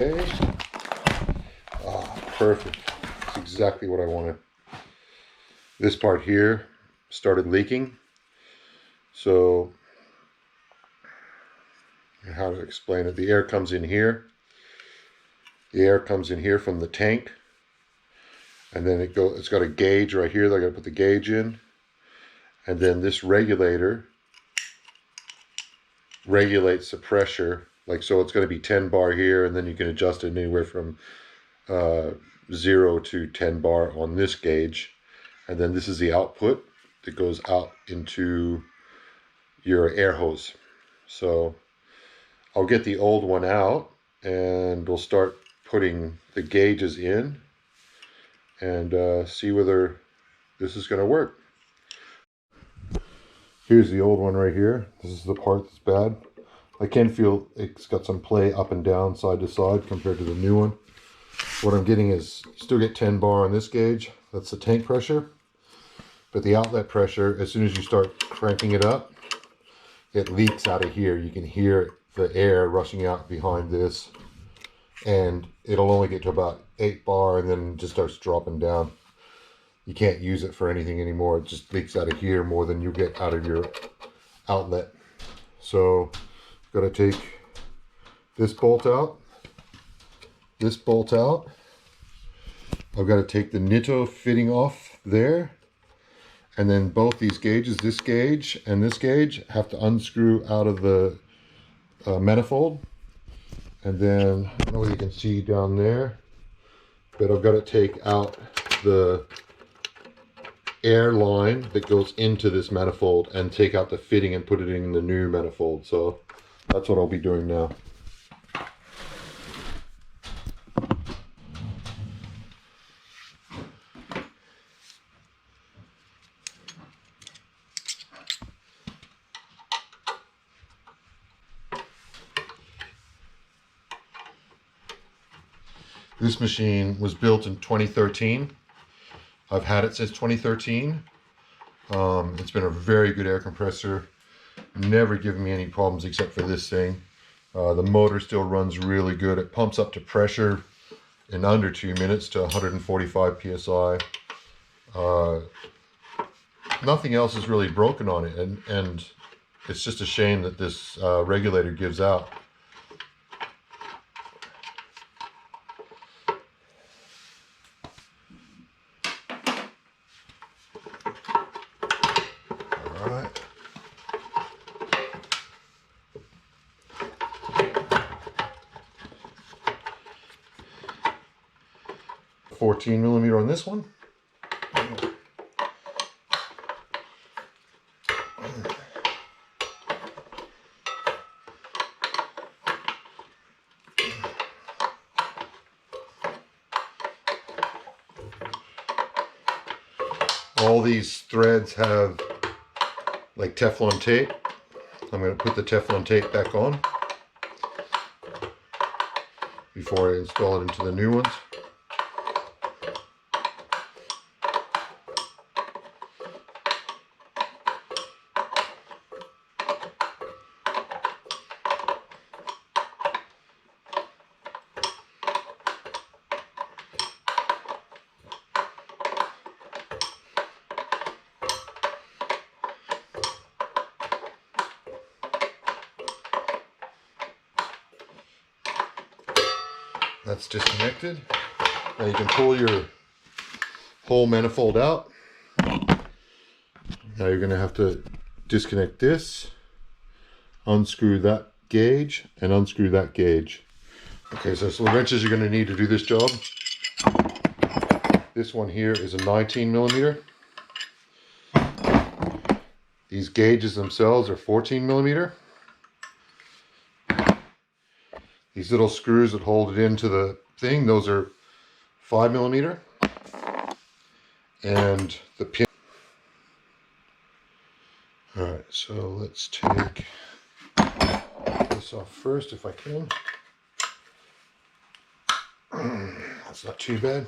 Okay. Perfect. That's exactly what I wanted. This part here started leaking. So, how to explain it? The air comes in here. The air comes in here from the tank. And then it's got a gauge right here that I got to put the gauge in. And then this regulator regulates the pressure. Like, so it's going to be 10 bar here, and then you can adjust it anywhere from 0 to 10 bar on this gauge. And then this is the output that goes out into your air hose. So I'll get the old one out and we'll start putting the gauges in and see whether this is going to work. Here's the old one right here. This is the part that's bad. I can feel it's got some play up and down, side to side, compared to the new one. What I'm getting is, still get 10 bar on this gauge. That's the tank pressure. But the outlet pressure, as soon as you start cranking it up, it leaks out of here. You can hear the air rushing out behind this. And it'll only get to about 8 bar and then just starts dropping down. You can't use it for anything anymore. It just leaks out of here more than you get out of your outlet. So, got to take this bolt out. This bolt out. I've got to take the Nitto fitting off there. And then both these gauges, this gauge and this gauge, have to unscrew out of the manifold. And then, I don't know whether you can see down there, but I've got to take out the air line that goes into this manifold and take out the fitting and put it in the new manifold. So that's what I'll be doing now. This machine was built in 2013. I've had it since 2013. It's been a very good air compressor. Never given me any problems except for this thing. The motor still runs really good. It pumps up to pressure in under 2 minutes to 145 psi. Nothing else is really broken on it, and it's just a shame that this regulator gives out. All right. 14mm on this one. All these threads have like Teflon tape. I'm going to put the Teflon tape back on before I install it into the new ones. That's disconnected. Now you can pull your whole manifold out. Now you're going to have to disconnect this, unscrew that gauge, and unscrew that gauge. Okay, so the wrenches you're going to need to do this job. This one here is a 19mm. These gauges themselves are 14mm. These little screws that hold it into the thing, those are 5mm. And the pin. Alright, so let's take this off first if I can. That's not too bad.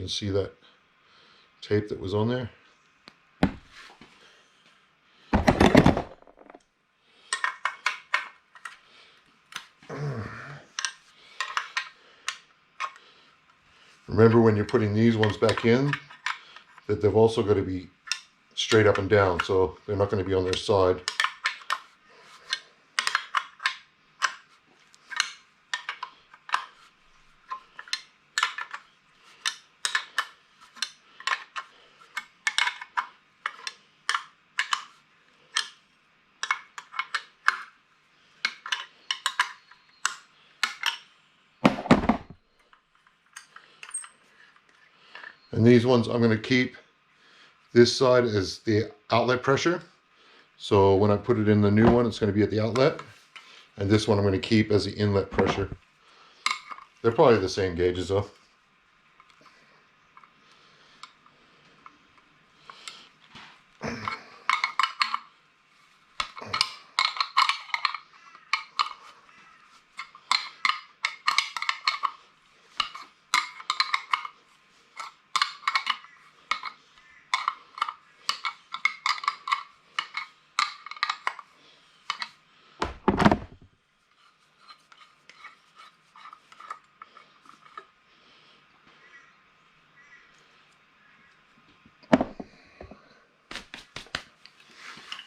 can see that tape that was on there. Remember when you're putting these ones back in, that they've also got to be straight up and down, so they're not going to be on their side. And these ones I'm going to keep this side as the outlet pressure. So when I put it in the new one, it's going to be at the outlet. And this one I'm going to keep as the inlet pressure. They're probably the same gauges though.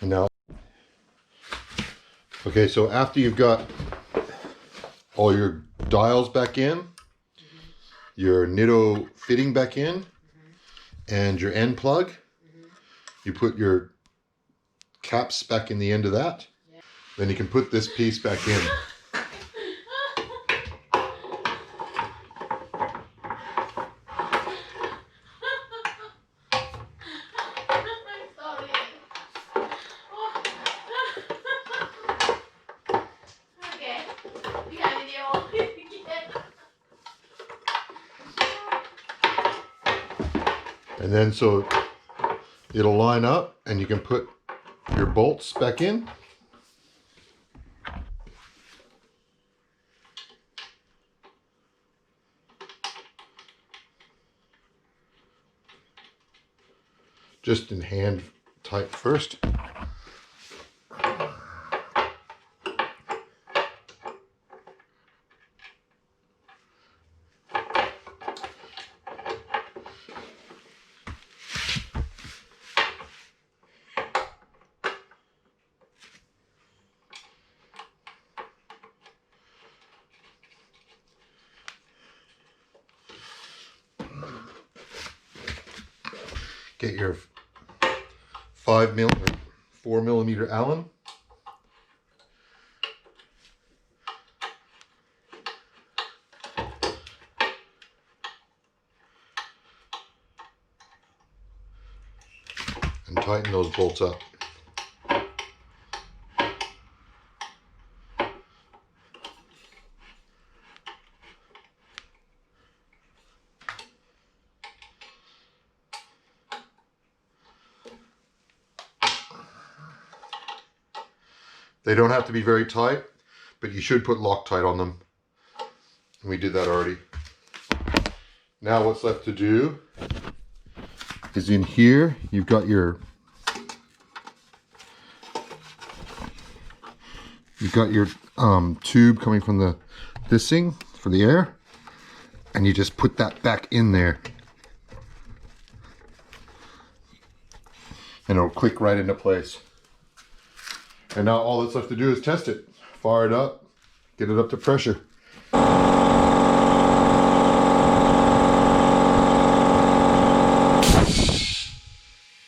And now, okay, so after you've got all your dials back in, your Nitto fitting back in, and your end plug, you put your caps back in the end of that. Then you can put this piece back in. And then so it'll line up and you can put your bolts back in. Just in hand tight first. Get your 4 millimeter Allen. And tighten those bolts up. They don't have to be very tight, but you should put Loctite on them. And we did that already. Now what's left to do is in here, you've got your tube coming from this thing for the air, and you just put that back in there. And it'll click right into place. And now all that's left to do is test it. Fire it up, get it up to pressure.